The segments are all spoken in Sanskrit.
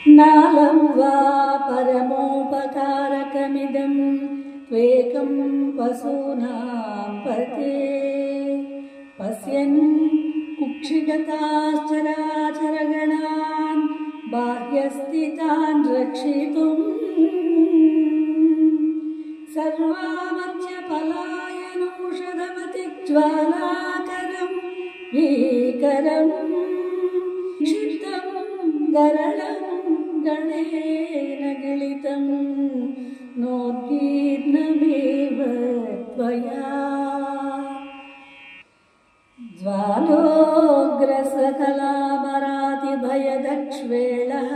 नालं वा परमोपकारकमिदं त्वेकं पशूनां पते पश्यन् कुक्षिगताश्चराचरगणान् बाह्यस्थितान् रक्षितुम् सर्वावर्ज्य पलायनौषधमतिज्वालाकरं भीकरं क्षिप्तं गरलं गणेन गिलितं नोद्गीर्णमेव त्वया ज्वालोग्रसकलामरातिभयदक्ष्वेळः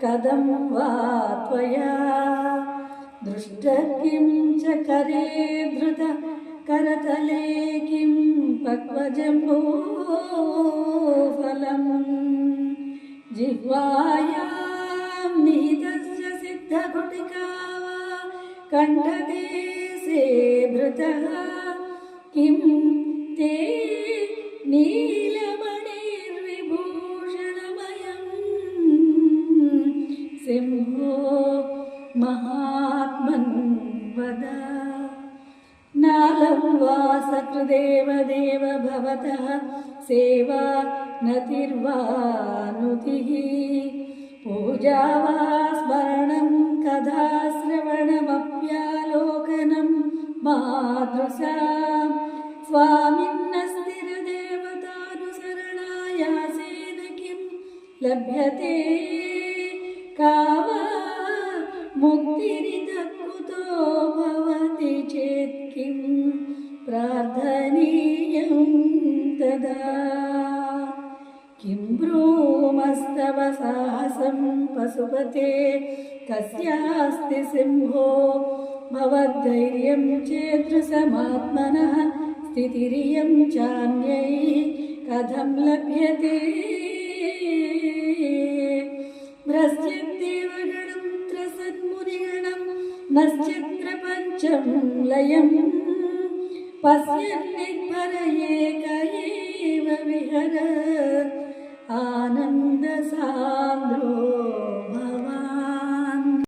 कथं वा त्वया दृष्टः किं च करे धृत करतले किं पक्वजम्बूफलम् जिह्वायां निहितस्य सिद्धकुटिका वा कण्ठदेशे भृतः किं ते नीलमणिर्विभूषणमयं सिंहो महात्मन् वद नालं वा सकृदेव देव भवतः सेवा नतिर्वानुतिः पूजा वा स्मरणं कथा श्रवणमप्यालोकनं मादृशां स्वामिन्नस्तिरदेवतानुसरणायासेन किं लभ्यते का वा मुक्तिरितः कुतो भवति चेत् किं प्रार्थनीयं तदा किं ब्रूमस्तव साहसं पशुपते कस्यास्ति सिंहो भवद्धैर्यं चेदृशमात्मनः स्थितिरियं चान्यै कथं लभ्यते भ्रश्चिद्देवगणं त्रसन्मुनिगणं नश्चित्रपञ्चं लयं पश्यन्निर्भर एक एव विहर आनन्दसान्द्रो